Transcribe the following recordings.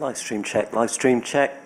Live stream check, live stream check.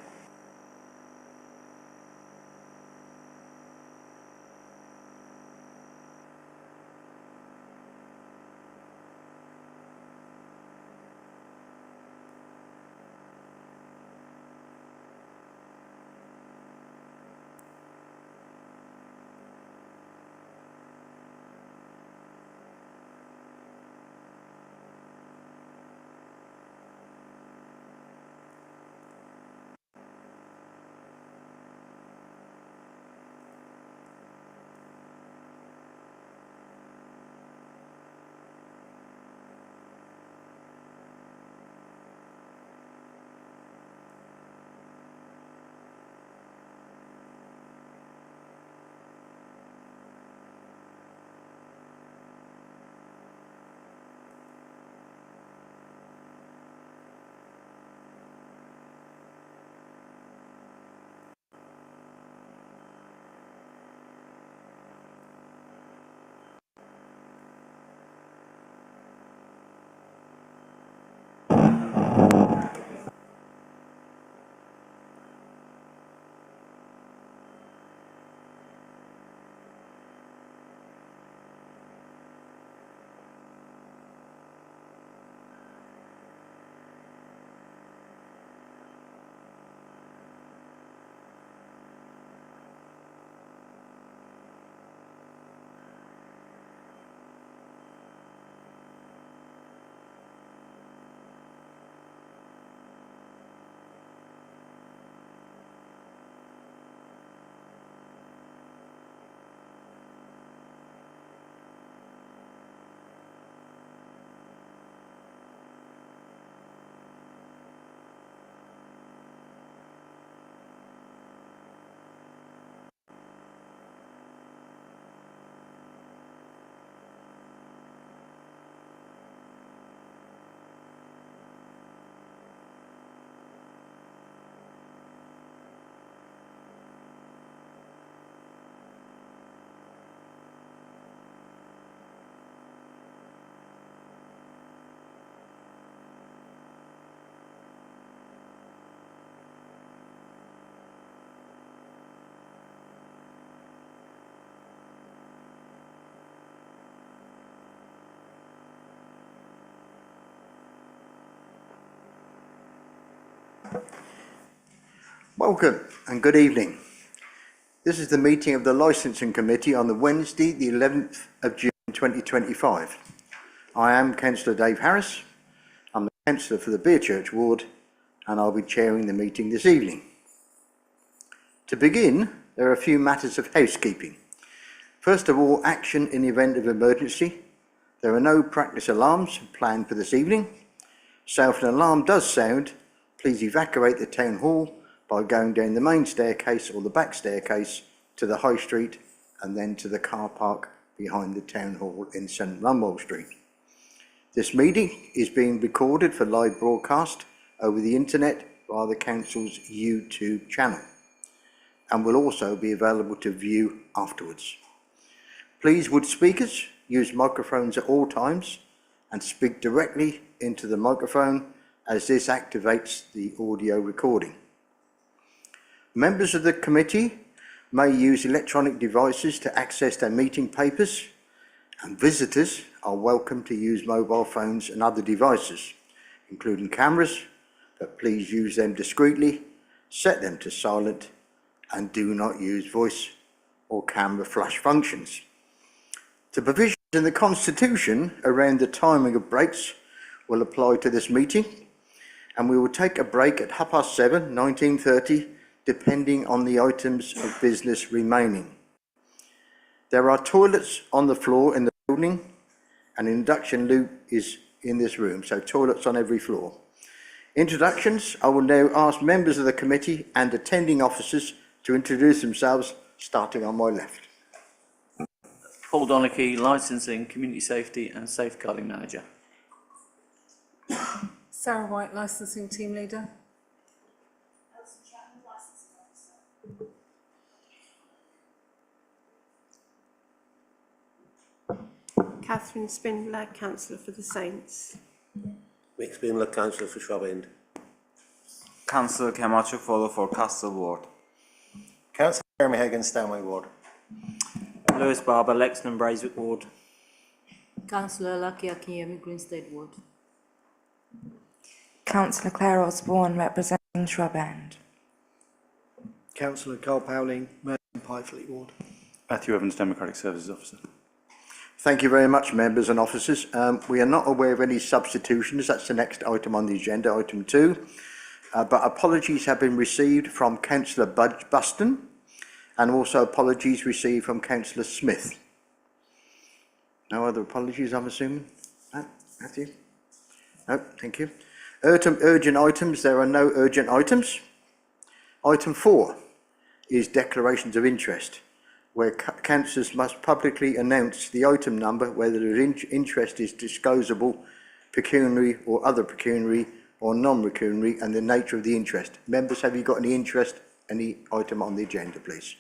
Welcome and good evening. This is the meeting of the Licensing Committee on the Wednesday, the 11th of June 2025. I am Councillor Dave Harris. I'm the Councillor for the Beerchurch Ward and I'll be chairing the meeting this evening. To begin, there are a few matters of housekeeping. First of all, action in the event of emergency. There are no practice alarms planned for this evening. So if an alarm does sound, please evacuate the Town Hall by going down the main staircase or the back staircase to the High Street and then to the car park behind the Town Hall in St Runwell Street. This meeting is being recorded for live broadcast over the internet via the Council's YouTube channel and will also be available to view afterwards. Please, would speakers use microphones at all times and speak directly into the microphone as this activates the audio recording. Members of the committee may use electronic devices to access their meeting papers, and visitors are welcome to use mobile phones and other devices, including cameras, but please use them discreetly, set them to silent, and do not use voice or camera flash functions. The provisions in the Constitution around the timing of breaks will apply to this meeting, and we will take a break at 7:30, 19:30, depending on the items of business remaining. There are toilets on the floor in the building. An induction loop is in this room, so toilets on every floor. Introductions. I will now ask members of the committee and attending officers to introduce themselves, starting on my left. Paul Donachie, Licensing, Community Safety and Safeguarding Manager. Sarah White, Licensing Team Leader. Catherine Spindler, Councillor for the Saints. Mick Spindler, Councillor for Shrub End. Councillor Camacho Follow for Castle Ward. Councillor Jeremy Higgins, Stanway Ward. Lewis Barber, Lexington and Braeswick Ward. Councillor Lucky Akinyemi, Greenstead Ward. Councillor Claire Osborne, representing Shrub End. Councillor Carl Powling, Merton Pyfleet Ward. Matthew Evans, Democratic Services Officer. Thank you very much, members and officers. We are not aware of any substitutions. That's the next item on the agenda, item 2. But apologies have been received from Councillor Buston and also apologies received from Councillor Smith. No other apologies, I'm assuming? No, Matthew? No, thank you. Urgent items, there are no urgent items. Item 4 is declarations of interest, where councillors must publicly announce the item number, whether the interest is disclosable, pecuniary or other pecuniary or non-pecuniary, and the nature of the interest. Members, have you got any interest, any item on the agenda, please?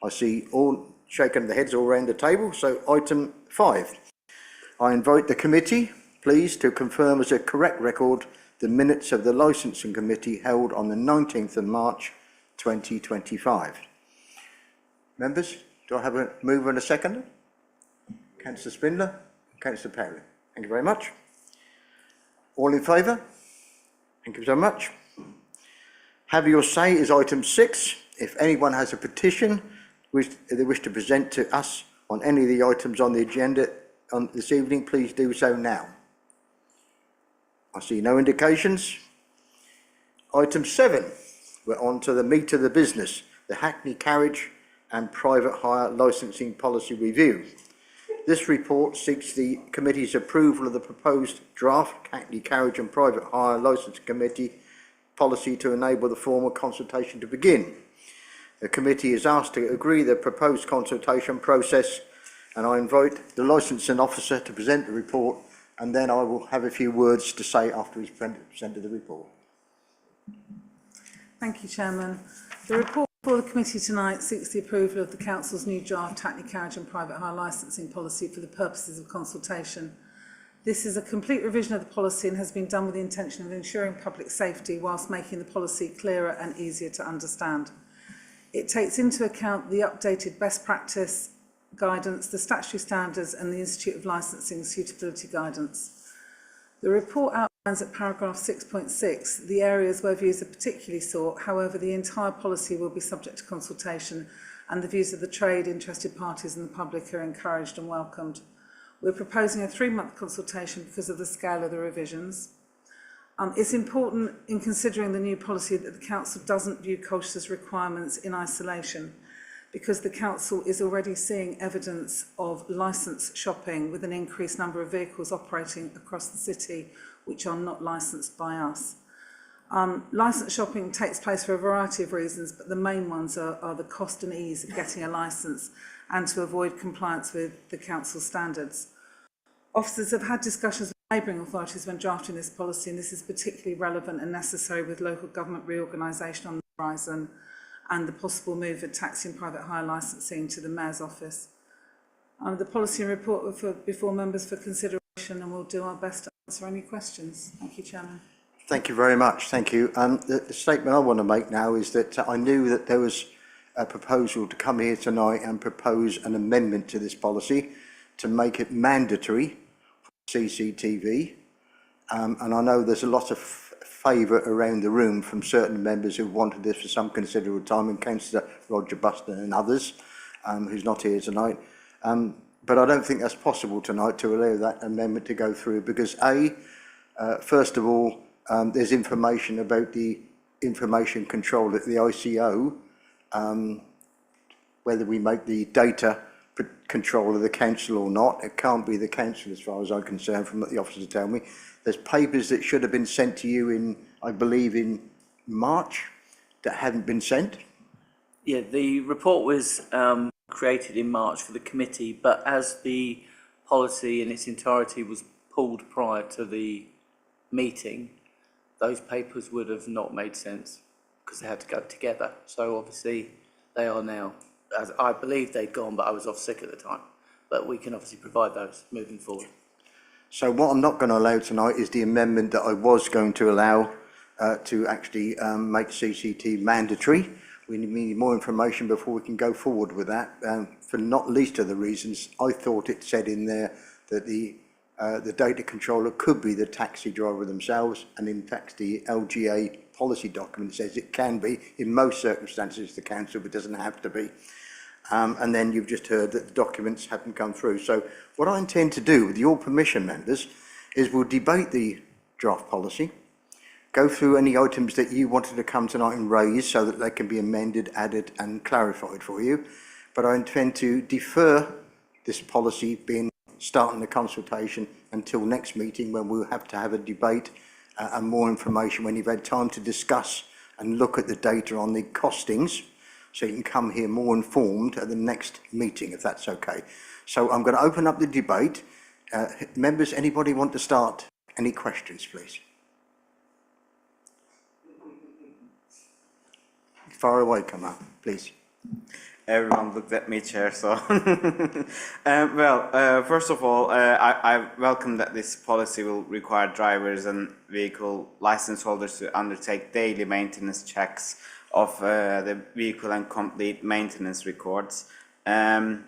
I see all shaking their heads all around the table. So item 5. I invite the committee, please, to confirm as a correct record the minutes of the licensing committee held on the 19th of March 2025. Members, do I have a mover and a seconder? Councillor Spindler, Councillor Perry. Thank you very much. All in favour? Thank you so much. Have your say is item 6. If anyone has a petition which they wish to present to us on any of the items on the agenda on this evening, please do so now. I see no indications. Item 7. We're on to the meat of the business, the Hackney Carriage and Private Hire Licensing Policy Review. This report seeks the committee's approval of the proposed draft Hackney Carriage and Private Hire Licensing Committee policy to enable the formal consultation to begin. The committee is asked to agree the proposed consultation process, and I invite the licensing officer to present the report, and then I will have a few words to say after he's presented the report. Thank you, Chairman. The report before the committee tonight seeks the approval of the Council's new draft Hackney Carriage and Private Hire Licensing Policy for the purposes of consultation. This is a complete revision of the policy and has been done with the intention of ensuring public safety whilst making the policy clearer and easier to understand. It takes into account the updated best practice guidance, the statutory standards and the Institute of Licensing suitability guidance. The report outlines at paragraph 6.6 the areas where views are particularly sought. However, the entire policy will be subject to consultation and the views of the trade, interested parties and the public are encouraged and welcomed. We're proposing a 3-month consultation because of the scale of the revisions. It's important in considering the new policy that the Council doesn't view Colchester's requirements in isolation, because the Council is already seeing evidence of licence shopping with an increased number of vehicles operating across the city which are not licensed by us. Licence shopping takes place for a variety of reasons, but the main ones are the cost and ease of getting a licence and to avoid compliance with the Council standards. Officers have had discussions with neighbouring authorities when drafting this policy, and this is particularly relevant and necessary with local government reorganisation on the horizon and the possible move of taxi and private hire licensing to the Mayor's office. The policy and report were before members for consideration, and we'll do our best to answer any questions. Thank you, Chairman. Thank you very much. Thank you. The statement I want to make now is that I knew that there was a proposal to come here tonight and propose an amendment to this policy to make it mandatory for CCTV. And I know there's a lot of favour around the room from certain members who wanted this for some considerable time, and Councillor Roger Buston and others, who's not here tonight. But I don't think that's possible tonight to allow that amendment to go through because first of all, there's information about the information control at the ICO, whether we make the data control of the council or not. It can't be the council as far as I'm concerned from what the officers tell me. There's papers that should have been sent to you in, I believe, in March that hadn't been sent. Yeah, the report was created in March for the committee, but as the policy in its entirety was pulled prior to the meeting, those papers would have not made sense because they had to go together. So obviously they are now, as I believe they'd gone, but I was off sick at the time. But we can obviously provide those moving forward. So what I'm not going to allow tonight is the amendment that I was going to allow to actually make CCT mandatory. We need more information before we can go forward with that, for not least of the reasons I thought it said in there that the data controller could be the taxi driver themselves, and in fact the LGA policy document says it can be in most circumstances the council, but doesn't have to be. And then you've just heard that the documents haven't come through. So what I intend to do, with your permission, members, is we'll debate the draft policy, go through any items that you wanted to come tonight and raise so that they can be amended, added and clarified for you. But I intend to defer this policy being starting the consultation until next meeting, when we'll have to have a debate and more information when you've had time to discuss and look at the data on the costings, so you can come here more informed at the next meeting, if that's okay. So I'm going to open up the debate. Members, anybody want to start? Any questions, please? Far away, come up, please. Everyone looked at me, Chair, so... First of all, I welcome that this policy will require drivers and vehicle license holders to undertake daily maintenance checks of the vehicle and complete maintenance records. I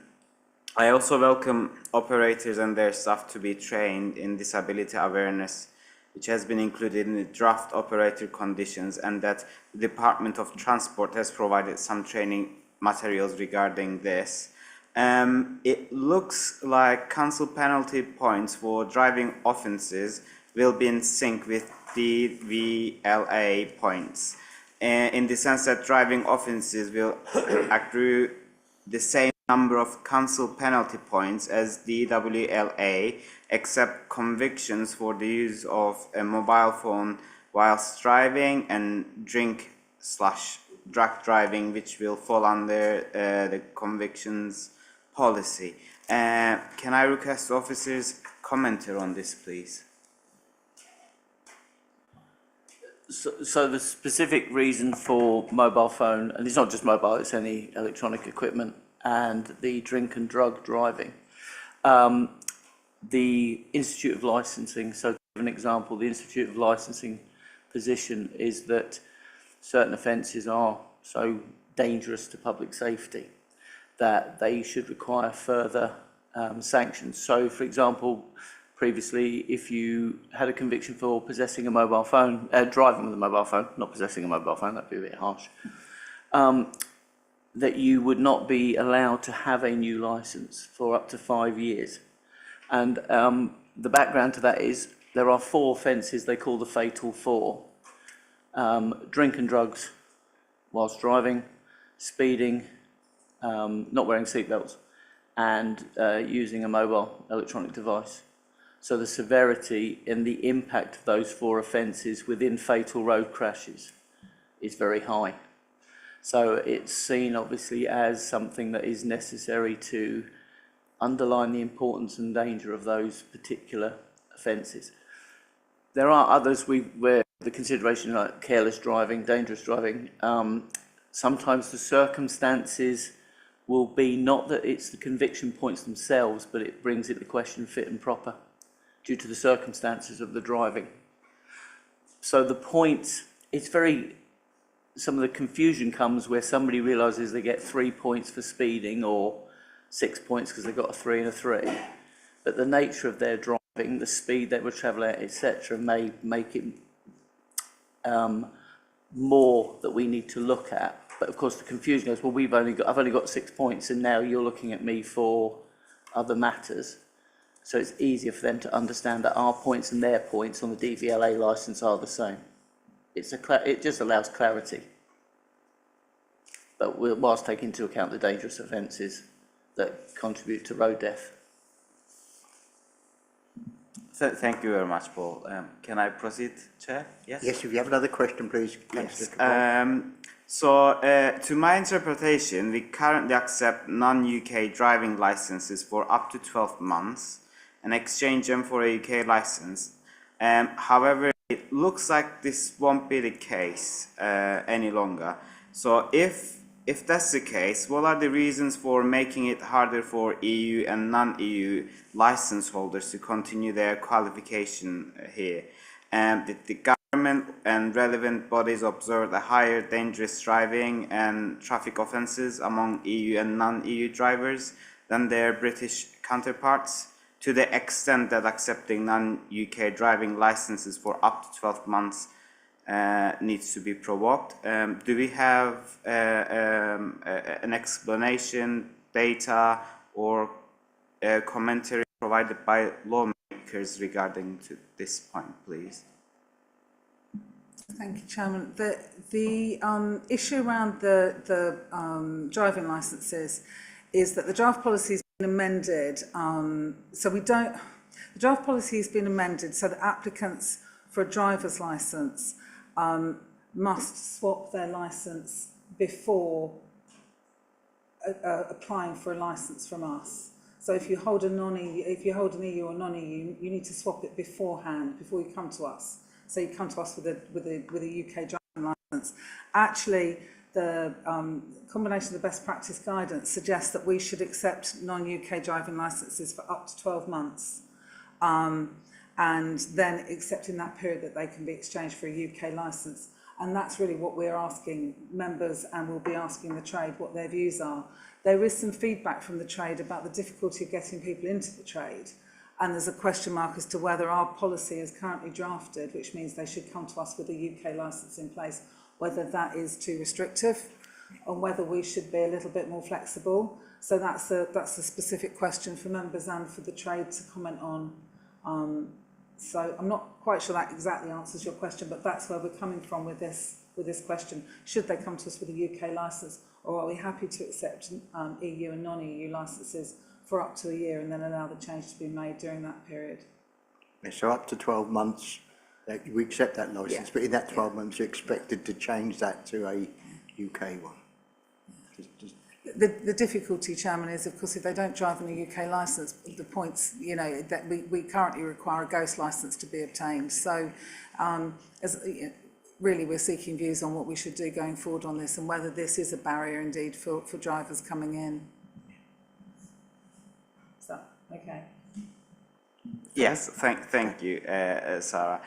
also welcome operators and their staff to be trained in disability awareness, which has been included in the draft operator conditions, and that the Department of Transport has provided some training materials regarding this. It looks like council penalty points for driving offences will be in sync with DVLA points, in the sense that driving offences will accrue the same number of council penalty points as DWLA, except convictions for the use of a mobile phone whilst driving and drink/drug driving, which will fall under the convictions policy. Can I request officers' commenter on this, please? So the specific reason for mobile phone, and it's not just mobile, it's any electronic equipment, and the drink and drug driving. The Institute of Licensing, so to give an example, the Institute of Licensing position is that certain offences are so dangerous to public safety that they should require further sanctions. So, for example, previously, if you had a conviction for possessing a mobile phone, driving with a mobile phone, not possessing a mobile phone, that'd be a bit harsh, that you would not be allowed to have a new licence for up to 5 years. And the background to that is there are 4 offences they call the Fatal 4. Drink and drugs whilst driving, speeding, not wearing seatbelts, and using a mobile electronic device. So the severity and the impact of those 4 offences within fatal road crashes is very high. So it's seen obviously as something that is necessary to underline the importance and danger of those particular offences. There are others where the consideration like careless driving, dangerous driving, sometimes the circumstances will be not that it's the conviction points themselves, but it brings into question fit and proper due to the circumstances of the driving. So the points, it's very, some of the confusion comes where somebody realises they get 3 points for speeding or 6 points because they've got a 3 and a 3. But the nature of their driving, the speed they were travelling at, etc., may make it more that we need to look at. But of course the confusion goes, well, I've only got 6 points and now you're looking at me for other matters. So it's easier for them to understand that our points and their points on the DVLA licence are the same. It just allows clarity. But whilst taking into account the dangerous offences that contribute to road death. Thank you very much, Paul. Can I proceed, Chair? Yes? Yes, if you have another question, please. Yes. To my interpretation, we currently accept non-UK driving licenses for up to 12 months and exchange them for a UK license. However, it looks like this won't be the case any longer. So if that's the case, what are the reasons for making it harder for EU and non-EU license holders to continue their qualification here? Did the government and relevant bodies observed a higher dangerous driving and traffic offences among EU and non-EU drivers than their British counterparts, to the extent that accepting non-UK driving licenses for up to 12 months needs to be provoked. Do we have an explanation, data, or commentary provided by lawmakers regarding to this point, please? Thank you, Chairman. The issue around the driving licences is that the draft policy has been amended. The draft policy has been amended so that applicants for a driver's licence must swap their licence before applying for a licence from us. So if you hold an EU or non-EU, you need to swap it beforehand, before you come to us. So you come to us with a UK driving licence. Actually, the combination of the best practice guidance suggests that we should accept non-UK driving licences for up to 12 months. And then accept in that period that they can be exchanged for a UK licence. And that's really what we're asking members, and we'll be asking the trade what their views are. There is some feedback from the trade about the difficulty of getting people into the trade, and there's a question mark as to whether our policy is currently drafted, which means they should come to us with a UK licence in place, whether that is too restrictive, and whether we should be a little bit more flexible. So that's a specific question for members and for the trade to comment on. So I'm not quite sure that exactly answers your question, but that's where we're coming from with this question. Should they come to us with a UK licence, or are we happy to accept EU and non-EU licences for up to a year and then allow the change to be made during that period? So up to 12 months, we accept that licence, Yeah. but in that 12 months, you're expected to change that to a UK one. The difficulty, Chairman, is of course if they don't drive on a UK licence, the points, that we currently require a ghost licence to be obtained. So really we're seeking views on what we should do going forward on this, and whether this is a barrier indeed for drivers coming in. Is that okay? Yes, thank you, Sarah.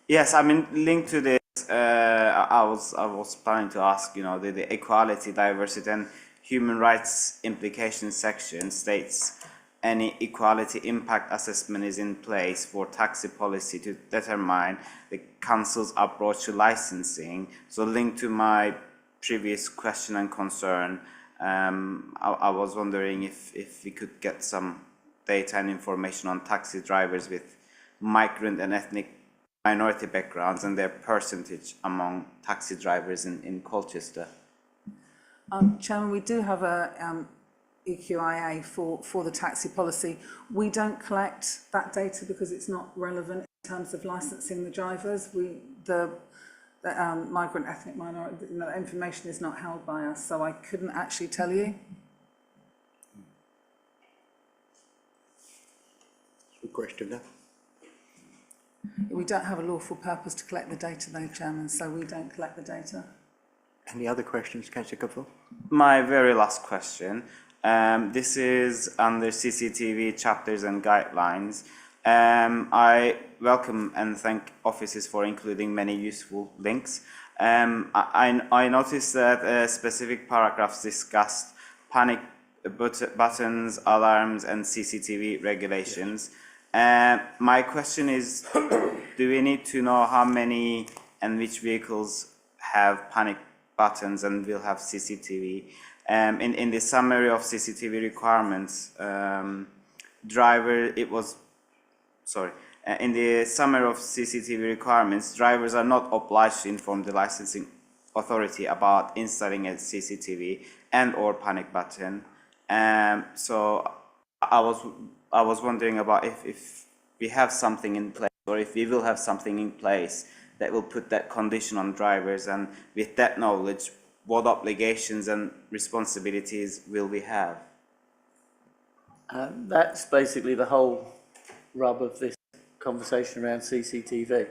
Yes, I mean, linked to this, I was planning to ask, the equality, diversity, and human rights implications section states any equality impact assessment is in place for taxi policy to determine the council's approach to licensing. So linked to my previous question and concern, I was wondering if we could get some data and information on taxi drivers with migrant and ethnic minority backgrounds and their percentage among taxi drivers in Colchester. Chairman, we do have a EQIA for the taxi policy. We don't collect that data because it's not relevant in terms of licensing the drivers. The migrant ethnic minority information is not held by us, so I couldn't actually tell you. Good question there. We don't have a lawful purpose to collect the data though, Chairman, so we don't collect the data. Any other questions, Councillor Cuffield? My very last question. This is under CCTV chapters and guidelines. I welcome and thank offices for including many useful links. I noticed that specific paragraphs discussed panic buttons, alarms, and CCTV regulations. My question is, do we need to know how many and which vehicles have panic buttons and will have CCTV? In the summary of CCTV requirements, in the summary of CCTV requirements, drivers are not obliged to inform the licensing authority about installing a CCTV and or panic button. So I was wondering about if we have something in place, or if we will have something in place that will put that condition on drivers, and with that knowledge, what obligations and responsibilities will we have? That's basically the whole rub of this conversation around CCTV.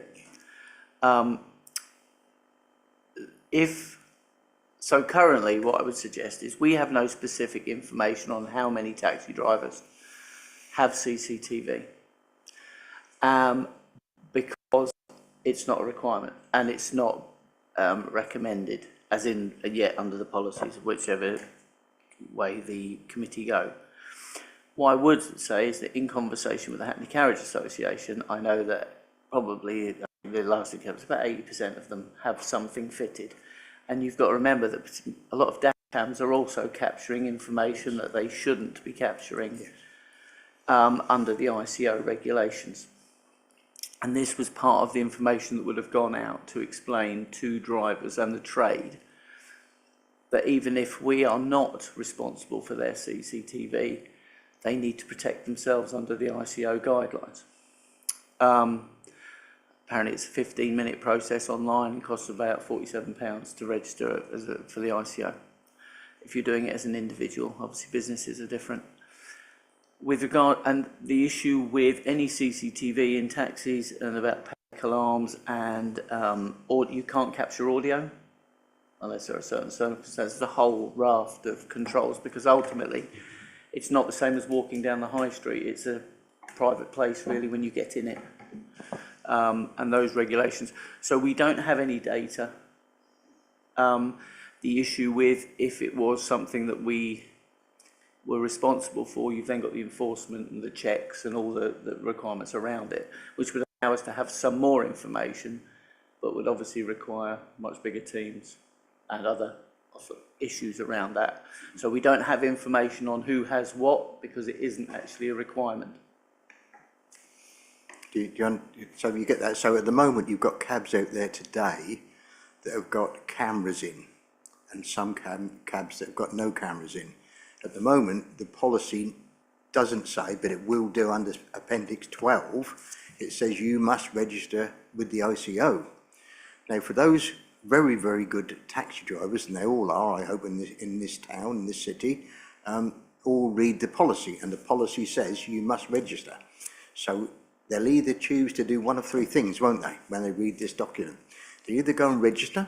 So currently what I would suggest is we have no specific information on how many taxi drivers have CCTV, because it's not a requirement, and it's not recommended, as in yet under the policies, whichever way the committee go. What I would say is that in conversation with the Hackney Carriage Association, I know that probably the last thing was about 80% of them have something fitted. And you've got to remember that a lot of dash cams are also capturing information that they shouldn't be capturing under the ICO regulations. And this was part of the information that would have gone out to explain to drivers and the trade that even if we are not responsible for their CCTV, they need to protect themselves under the ICO guidelines. Apparently it's a 15-minute process online and costs about £47 to register for the ICO. If you're doing it as an individual, obviously businesses are different. With regard, and the issue with any CCTV in taxis and about panic alarms and you can't capture audio unless there are certain circumstances, the whole raft of controls, because ultimately it's not the same as walking down the high street. It's a private place really when you get in it. And those regulations. So we don't have any data. The issue with if it was something that we were responsible for, you've then got the enforcement and the checks and all the requirements around it, which would allow us to have some more information, but would obviously require much bigger teams and other issues around that. So we don't have information on who has what because it isn't actually a requirement. So you get that. So at the moment, you've got cabs out there today that have got cameras in, and some cabs that have got no cameras in. At the moment, the policy doesn't say, but it will do under Appendix 12. It says you must register with the ICO. Now, for those very, very good taxi drivers, and they all are, I hope, in this town, in this city, all read the policy, and the policy says you must register. So they'll either choose to do one of three things, won't they, when they read this document? They either go and register,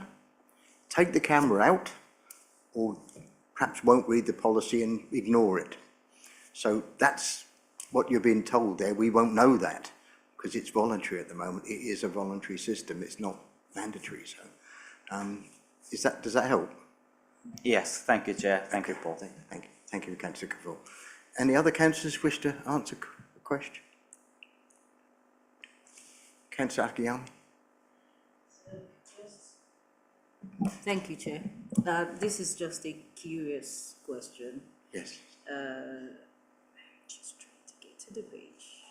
take the camera out, or perhaps won't read the policy and ignore it. So that's what you're being told there. We won't know that because it's voluntary at the moment. It is a voluntary system. It's not mandatory. So does that help? Yes, thank you, Chair. Thank you, Paul. Thank you, Councillor Cavall. Any other councillors wish to answer a question? Councillor Akiami. Thank you, Chair. This is just a curious question. Yes. Just trying to get to the page.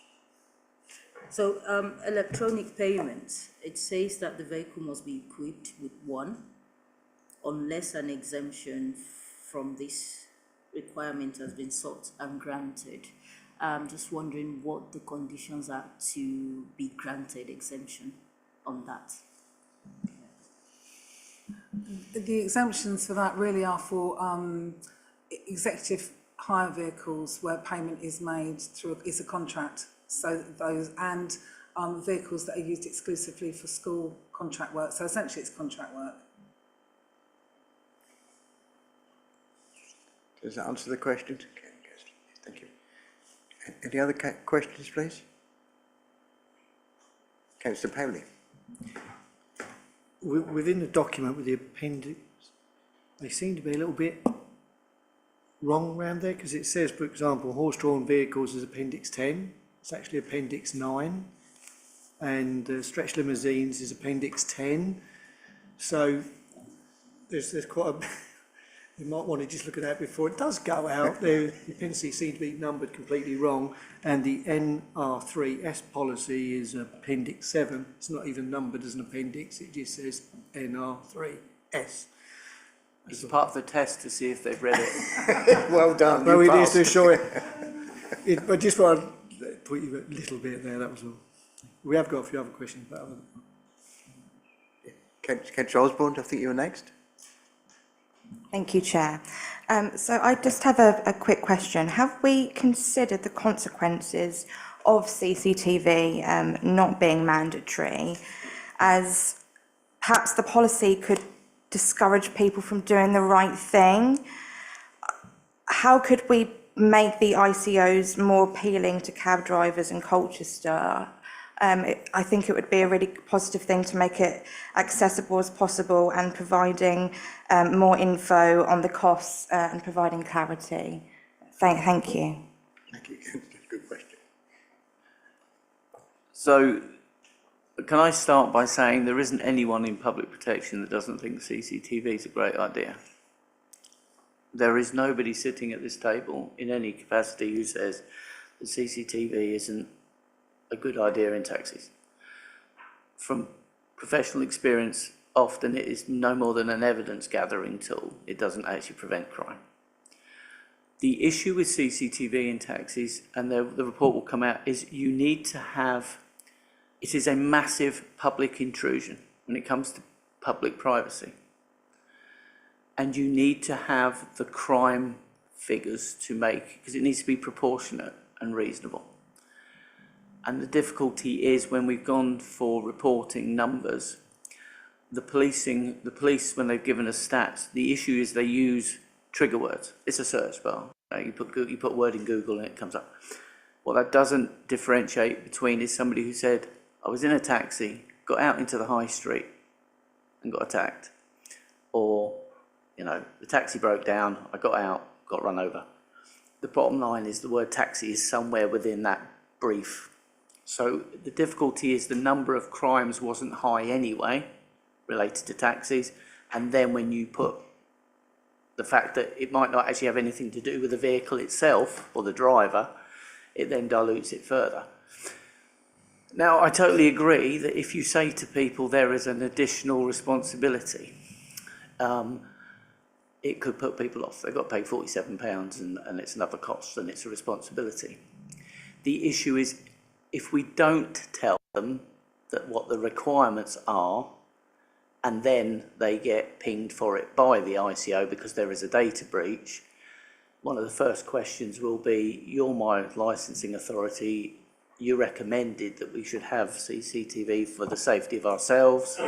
So, electronic payments, it says that the vehicle must be equipped with one, unless an exemption from this requirement has been sought and granted. I'm just wondering what the conditions are to be granted exemption on that. The exemptions for that really are for executive hire vehicles where payment is made through a contract. So those and vehicles that are used exclusively for school contract work. So essentially, it's contract work. Does that answer the question? Okay, yes. Thank you. Any other questions, please? Councillor Powley. Within the document with the appendix, they seem to be a little bit wrong around there because it says, for example, horse-drawn vehicles is Appendix 10. It's actually Appendix 9. And stretch limousines is Appendix 10. So there's quite a... You might want to just look at that before it does go out. The appendices seem to be numbered completely wrong, and the NR3S policy is Appendix 7. It's not even numbered as an appendix, it just says NR3S. It's part of the test to see if they've read it. Well done. Well, it is to show it. But just want to put you a little bit there, that was all. We have got a few other questions, but other than... Councillor Osborne, I think you were next. Thank you, Chair. So I just have a quick question. Have we considered the consequences of CCTV not being mandatory, as perhaps the policy could discourage people from doing the right thing? How could we make the ICOs more appealing to cab drivers in Colchester? I think it would be a really positive thing to make it accessible as possible and providing more info on the costs and providing clarity. Thank you. Thank you, Councillor. Good question. So, can I start by saying there isn't anyone in public protection that doesn't think CCTV is a great idea? There is nobody sitting at this table in any capacity who says that CCTV isn't a good idea in taxis. From professional experience, often it is no more than an evidence gathering tool. It doesn't actually prevent crime. The issue with CCTV in taxis, and the report will come out, is you need to have, it is a massive public intrusion when it comes to public privacy. And you need to have the crime figures to make, because it needs to be proportionate and reasonable. And the difficulty is when we've gone for reporting numbers, the police, when they've given us stats, the issue is they use trigger words. It's a search bar. You put a word in Google and it comes up. What that doesn't differentiate between is somebody who said, I was in a taxi, got out into the high street and got attacked. Or, you know, the taxi broke down, I got out, got run over. The bottom line is the word taxi is somewhere within that brief. So the difficulty is the number of crimes wasn't high anyway, related to taxis. And then when you put the fact that it might not actually have anything to do with the vehicle itself or the driver, it then dilutes it further. Now, I totally agree that if you say to people there is an additional responsibility, it could put people off. They've got to pay £47 and it's another cost and it's a responsibility. The issue is if we don't tell them that what the requirements are, and then they get pinged for it by the ICO because there is a data breach, one of the first questions will be, you're my licensing authority, you recommended that we should have CCTV for the safety of ourselves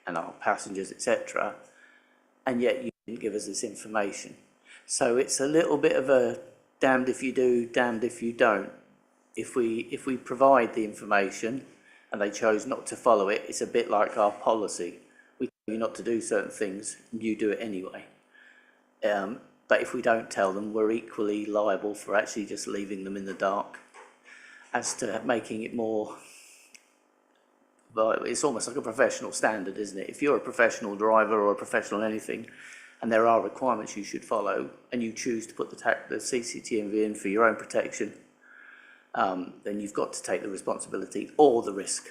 and our passengers, etc., and yet you didn't give us this information. So it's a little bit of a damned if you do, damned if you don't. If we provide the information and they chose not to follow it, it's a bit like our policy. We tell you not to do certain things, and you do it anyway. But if we don't tell them, we're equally liable for actually just leaving them in the dark. As to making it more, well, it's almost like a professional standard, isn't it? If you're a professional driver or a professional anything, and there are requirements you should follow, and you choose to put the CCTV in for your own protection, then you've got to take the responsibility or the risk.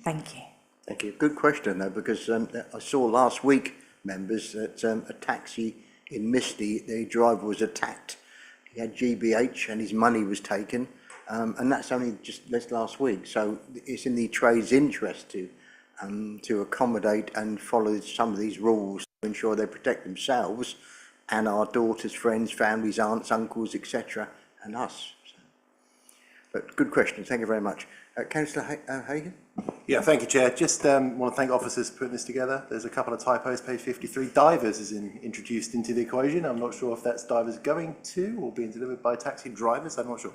Thank you. Thank you. Good question, though, because I saw last week, members, that a taxi in Misty, the driver was attacked. He had GBH and his money was taken, and that's only just last week. So it's in the trade's interest to accommodate and follow some of these rules to ensure they protect themselves and our daughters, friends, families, aunts, uncles, etc., and us. So, but good question. Thank you very much. Councillor Hagan? Yeah, thank you, Chair. Just want to thank officers for putting this together. There's a couple of typos, page 53. Divers is introduced into the equation. I'm not sure if that's divers going to or being delivered by taxi drivers. I'm not sure.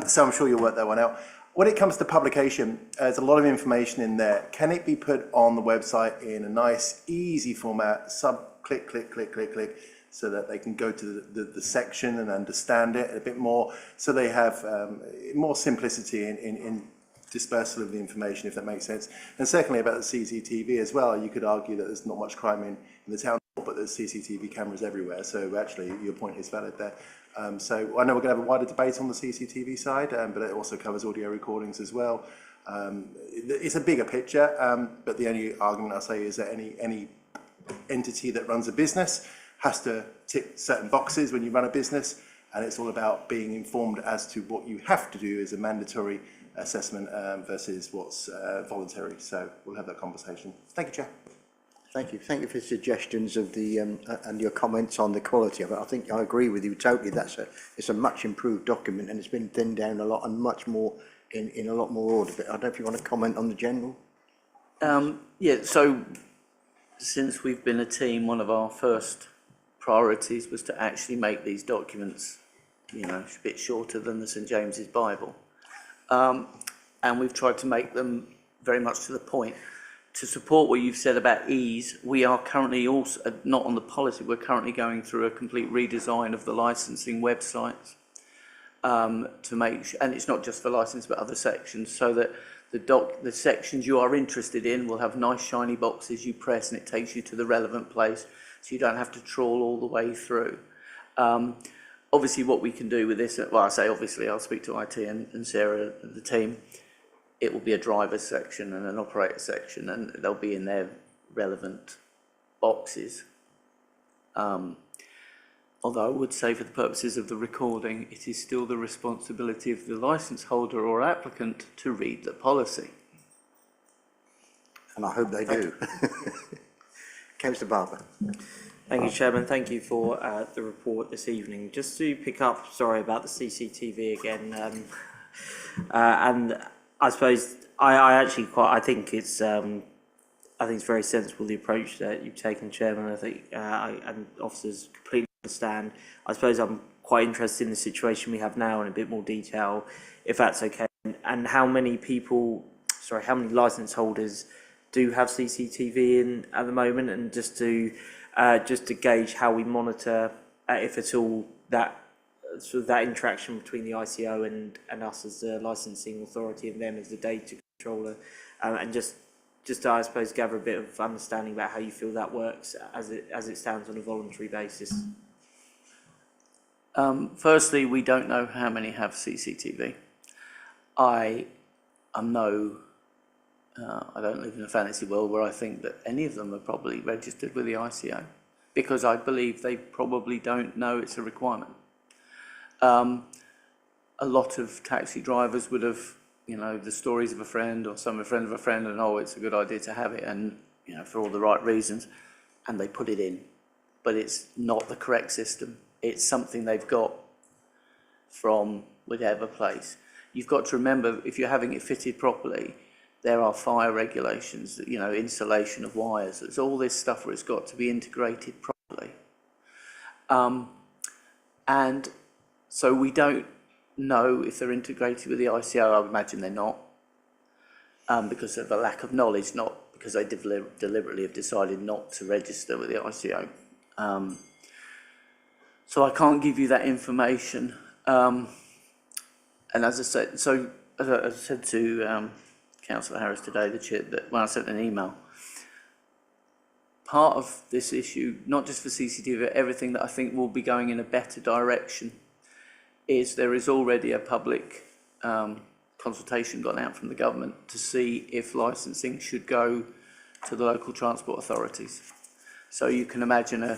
So I'm sure you'll work that one out. When it comes to publication, there's a lot of information in there. Can it be put on the website in a nice, easy format, click, click, click, click, click, so that they can go to the section and understand it a bit more, so they have more simplicity in dispersal of the information, if that makes sense. And secondly, about the CCTV as well, you could argue that there's not much crime in the town, but there's CCTV cameras everywhere, so actually your point is valid there. So I know we're going to have a wider debate on the CCTV side, but it also covers audio recordings as well. It's a bigger picture, but the only argument I'll say is that any entity that runs a business has to tick certain boxes when you run a business, and it's all about being informed as to what you have to do as a mandatory assessment versus what's voluntary. So we'll have that conversation. Thank you, Chair. Thank you. Thank you for the suggestions of the and your comments on the quality of it. I think I agree with you totally. It's a much improved document, and it's been thinned down a lot and much more in a lot more order. But I don't know if you want to comment on the general. Yeah. So since we've been a team, one of our first priorities was to actually make these documents, you know, a bit shorter than the St James's Bible. And we've tried to make them very much to the point. To support what you've said about ease, we are currently also, not on the policy, we're currently going through a complete redesign of the licensing websites to make, and it's not just for license but other sections, so that the sections you are interested in will have nice shiny boxes you press and it takes you to the relevant place, so you don't have to trawl all the way through. Obviously what we can do with this, well I say obviously, I'll speak to IT and Sarah and the team. It will be a driver's section and an operator section, and they'll be in their relevant boxes. Although I would say for the purposes of the recording, it is still the responsibility of the licence holder or applicant to read the policy. And I hope they do. Councillor Barber. Thank you, Chairman. Thank you for the report this evening. Just to pick up, sorry about the CCTV again, and I suppose I think it's very sensible, the approach that you've taken, Chairman. I think and officers completely understand. I suppose I'm quite interested in the situation we have now in a bit more detail, if that's okay. And how many licence holders do have CCTV in at the moment, and just to gauge how we monitor, if at all, that sort of that interaction between the ICO and us as the licensing authority and them as the data controller, and just to, I suppose, gather a bit of understanding about how you feel that works as it stands on a voluntary basis. Firstly, we don't know how many have CCTV. I don't live in a fantasy world where I think that any of them are probably registered with the ICO, because I believe they probably don't know it's a requirement. A lot of taxi drivers would have, the stories of a friend or some friend of a friend, and it's a good idea to have it, and for all the right reasons, and they put it in, but it's not the correct system. It's something they've got from whatever place. You've got to remember, if you're having it fitted properly, there are fire regulations, insulation of wires. There's all this stuff where it's got to be integrated properly. And so we don't know if they're integrated with the ICO. I would imagine they're not, because of a lack of knowledge, not because they deliberately have decided not to register with the ICO. So I can't give you that information. And as I said, as I said to Councillor Harris today, the chair, that when I sent an email, part of this issue, not just for CCTV, but everything that I think will be going in a better direction, is there is already a public consultation gone out from the government to see if licensing should go to the local transport authorities. So you can imagine a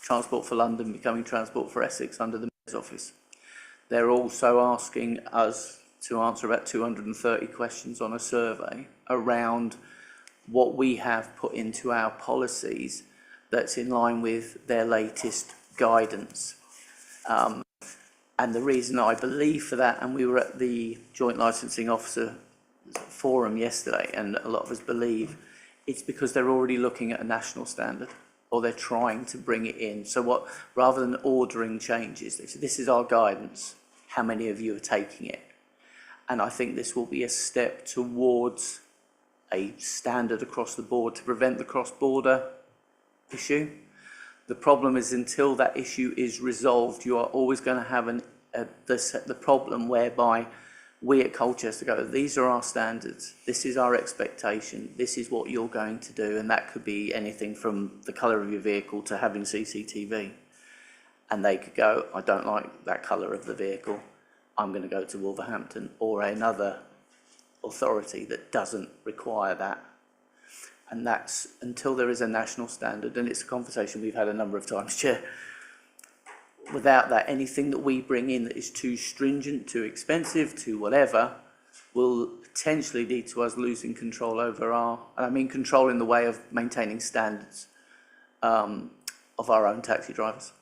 Transport for London becoming Transport for Essex under the Mayor's Office. They're also asking us to answer about 230 questions on a survey around what we have put into our policies that's in line with their latest guidance. And the reason I believe for that, and we were at the Joint Licensing Officer Forum yesterday, and a lot of us believe it's because they're already looking at a national standard, or they're trying to bring it in. So rather than ordering changes, they said, this is our guidance, how many of you are taking it? And I think this will be a step towards a standard across the board to prevent the cross-border issue. The problem is, until that issue is resolved, you are always going to have the problem whereby we at Colchester go, these are our standards, this is our expectation, this is what you're going to do, and that could be anything from the colour of your vehicle to having CCTV. And they could go, I don't like that colour of the vehicle, I'm going to go to Wolverhampton or another authority that doesn't require that. And that's until there is a national standard, and it's a conversation we've had a number of times, Chair. Without that, anything that we bring in that is too stringent, too expensive, too whatever, will potentially lead to us losing control over control in the way of maintaining standards of our own taxi drivers.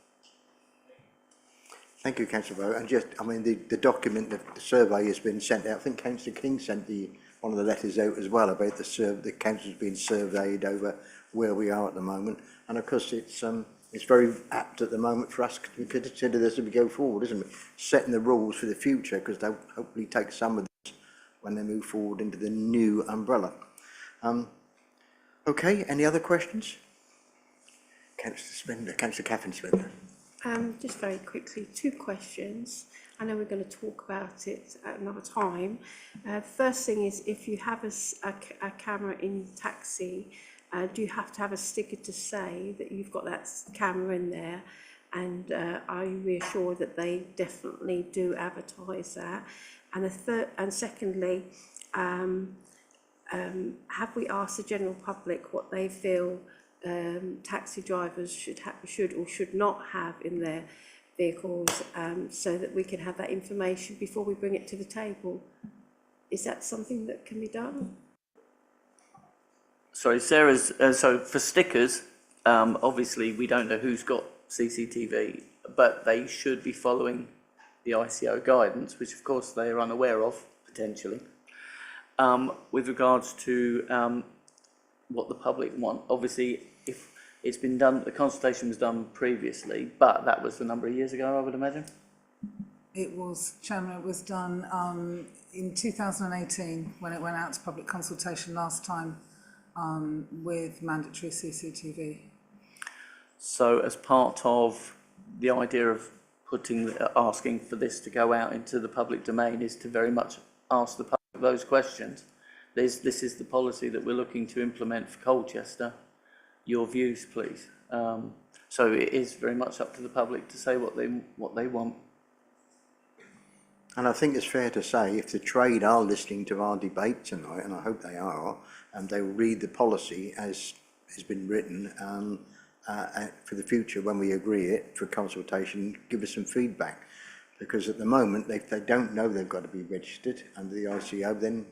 Thank you, Councillor Bowe. And the document, the survey has been sent out. I think Councillor King sent one of the letters out as well about the council's being surveyed over where we are at the moment. And of course, it's very apt at the moment for us to consider this as we go forward, isn't it? Setting the rules for the future, because they'll hopefully take some of this when they move forward into the new umbrella. Okay, any other questions? Councillor Catherine Spender. Just very quickly, 2 questions. I know we're going to talk about it at another time. First thing is, if you have a camera in taxi, do you have to have a sticker to say that you've got that camera in there? And are you reassured that they definitely do advertise that? And secondly, have we asked the general public what they feel taxi drivers should or should not have in their vehicles, so that we can have that information before we bring it to the table? Is that something that can be done? Sorry, Sarah's, so for stickers, obviously we don't know who's got CCTV, but they should be following the ICO guidance, which of course they are unaware of, potentially. With regards to what the public want, obviously if it's been done, the consultation was done previously, but that was a number of years ago, I would imagine. It was, Chairman, it was done in 2018 when it went out to public consultation last time with mandatory CCTV. So as part of the idea of asking for this to go out into the public domain is to very much ask the public those questions. This is the policy that we're looking to implement for Colchester. Your views, please. So it is very much up to the public to say what they want. And I think it's fair to say, if the trade are listening to our debate tonight, and I hope they are, and they will read the policy as has been written for the future when we agree it for consultation, give us some feedback. Because at the moment, if they don't know they've got to be registered under the ICO, then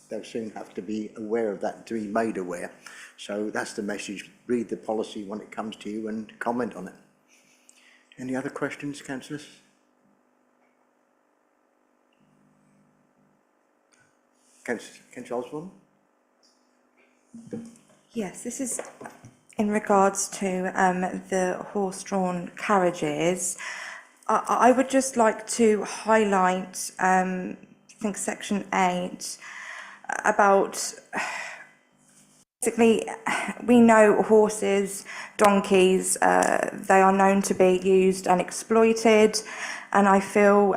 they'll soon have to be aware of that, to be made aware. So that's the message. Read the policy when it comes to you and comment on it. Any other questions, councillors? Councillor Osborne? Yes, this is in regards to the horse-drawn carriages. I would just like to highlight, I think section 8, about basically, we know horses, donkeys, they are known to be used and exploited, and I feel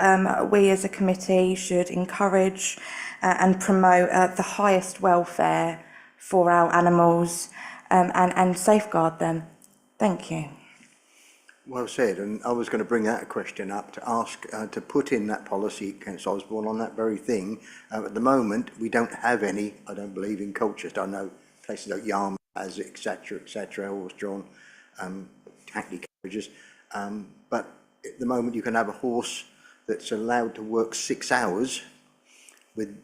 we as a committee should encourage and promote the highest welfare for our animals and safeguard them. Thank you. Well said, and I was going to bring that question up to ask to put in that policy, Councillor Osborne, on that very thing. At the moment, we don't have any, I don't believe, in Colchester. I know places like Yarmouth has etc., horse-drawn hackney carriages, but at the moment you can have a horse that's allowed to work 6 hours with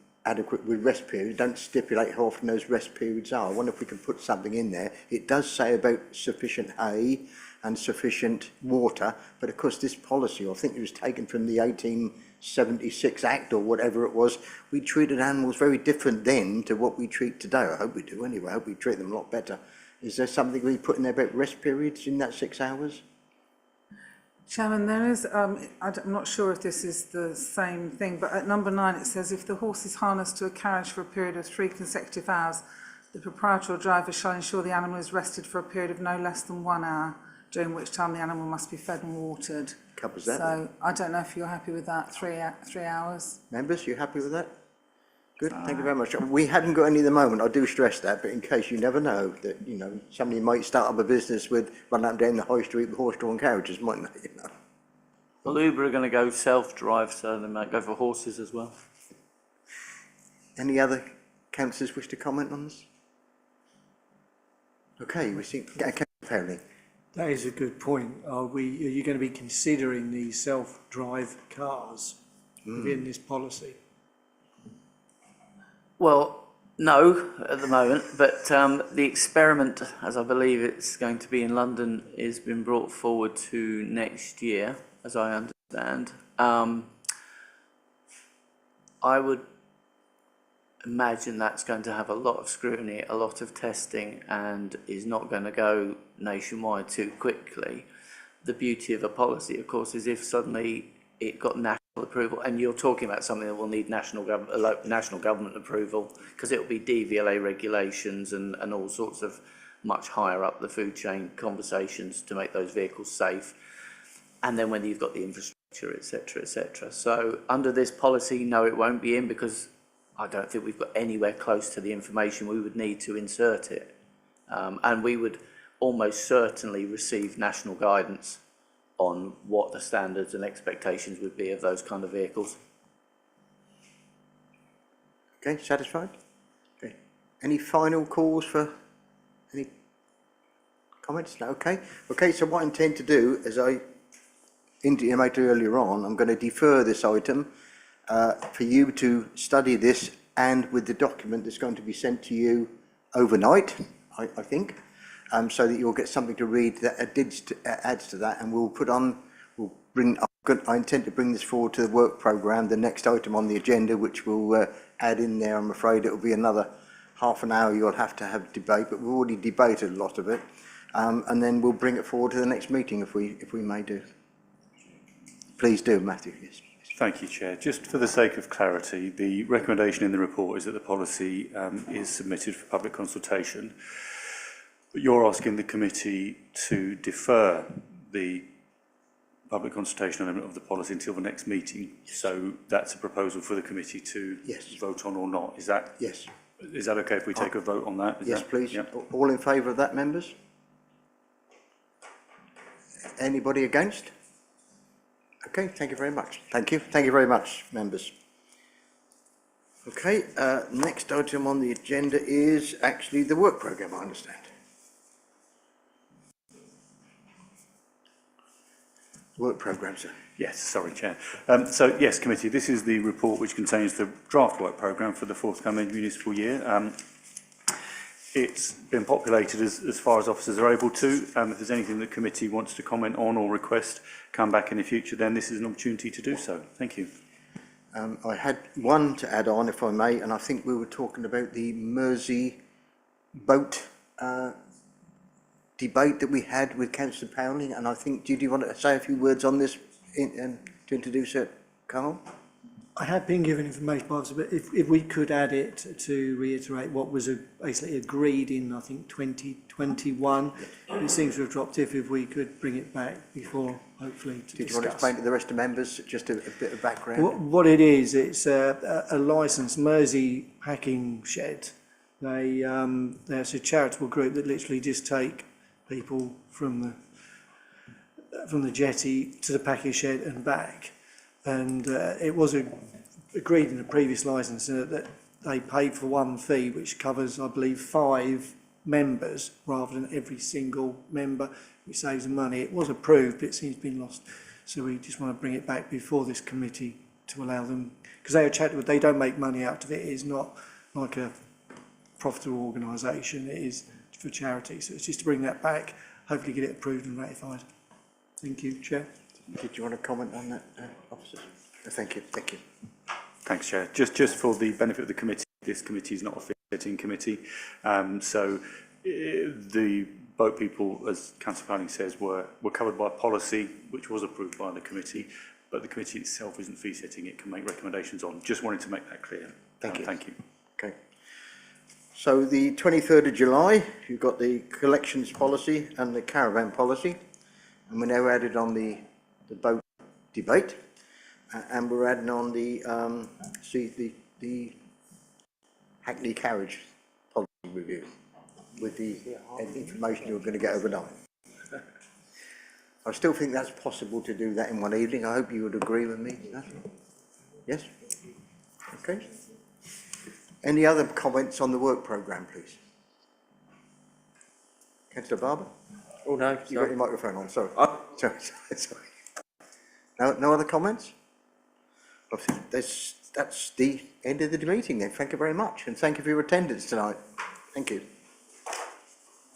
rest periods. Don't stipulate how often those rest periods are. I wonder if we can put something in there. It does say about sufficient hay and sufficient water, but of course this policy, I think it was taken from the 1876 Act or whatever it was. We treated animals very different then to what we treat today. I hope we do anyway. I hope we treat them a lot better. Is there something we put in there about rest periods in that 6 hours? Chairman, there is, I'm not sure if this is the same thing, but at number 9 it says, if the horse is harnessed to a carriage for a period of 3 consecutive hours, the proprietor or driver shall ensure the animal is rested for a period of no less than 1 hour, during which time the animal must be fed and watered. Covers that. So I don't know if you're happy with that, 3 hours. Members, you happy with that? Good, thank you very much. We haven't got any at the moment, I do stress that, but in case you never know, that, you know, somebody might start up a business with running up and down the high street with horse-drawn carriages, mightn't they? You know? Well, Uber are going to go self-drive, so they might go for horses as well. Any other councillors wish to comment on this? Okay, we see, Councillor Perry. That is a good point. Are you going to be considering these self-drive cars within this policy? Well, no, at the moment, but the experiment, as I believe it's going to be in London, is been brought forward to next year, as I understand. I would imagine that's going to have a lot of scrutiny, a lot of testing, and is not going to go nationwide too quickly. The beauty of a policy, of course, is if suddenly it got national approval, and you're talking about something that will need national government approval, because it will be DVLA regulations and all sorts of much higher up the food chain conversations to make those vehicles safe. And then when you've got the infrastructure, etc., etc. So under this policy, no, it won't be in, because I don't think we've got anywhere close to the information we would need to insert it. And we would almost certainly receive national guidance on what the standards and expectations would be of those kind of vehicles. Okay, satisfied? Okay. Any final calls for any comments? No, okay. Okay, so what I intend to do, as I intimated earlier on, I'm going to defer this item for you to study this, and with the document that's going to be sent to you overnight, I think, so that you'll get something to read that adds to that, and I intend to bring this forward to the work programme, the next item on the agenda, which we'll add in there. I'm afraid it'll be another half an hour you'll have to have debate, but we've already debated a lot of it, and then we'll bring it forward to the next meeting if we may do. Please do, Matthew. Yes. Thank you, Chair. Just for the sake of clarity, the recommendation in the report is that the policy is submitted for public consultation. But you're asking the committee to defer the public consultation element of the policy until the next meeting. So that's a proposal for the committee to vote on or not. Is that? Yes. Is that okay if we take a vote on that? Yes, please. Yep. All in favour of that, members? Anybody against? Okay, thank you very much. Thank you. Thank you very much, members. Okay, next item on the agenda is actually the work programme, I understand. Work programme, sir. Yes, sorry, Chair. So, yes, committee, this is the report which contains the draft work programme for the forthcoming municipal year. It's been populated as far as officers are able to. If there's anything the committee wants to comment on or request come back in the future, then this is an opportunity to do so. Thank you. I had one to add on, if I may, and I think we were talking about the Mersey boat debate that we had with Councillor Pounding, and I think, do you want to say a few words on this to introduce it, Carl? I have been given information, but if we could add it to reiterate what was basically agreed in, I think, 2021, it seems to have dropped if we could bring it back before, hopefully, to discuss. Did you want to explain to the rest of the members just a bit of background? What it is, it's a licensed Mersey packing shed. There's a charitable group that literally just take people from the jetty to the packing shed and back. And it was agreed in a previous licence that they paid for one fee, which covers, I believe, 5 members rather than every single member, which saves them money. It was approved, but it seems to be lost. So we just want to bring it back before this committee to allow them, because they don't make money out of it. It is not like a profitable organisation. It is for charity. So it's just to bring that back, hopefully get it approved and ratified. Thank you, Chair. Did you want to comment on that, officers? Thank you. Thank you. Thanks, Chair. Just for the benefit of the committee, this committee is not a fitting committee. The boat people, as Councillor Pounding says, were covered by policy, which was approved by the committee, but the committee itself isn't fee setting. It can make recommendations on. Just wanted to make that clear. Thank you. Thank you. Okay. So the 23rd of July, you've got the collections policy and the caravan policy, and we're now added on the boat debate, and we're adding on the Hackney carriage policy review with the information you're going to get overnight. I still think that's possible to do that in one evening. I hope you would agree with me. Yes? Okay. Any other comments on the work programme, please? Councillor Barber? Oh, no. You've got your microphone on, sorry. Sorry. No other comments? That's the end of the meeting then. Thank you very much, and thank you for your attendance tonight. Thank you.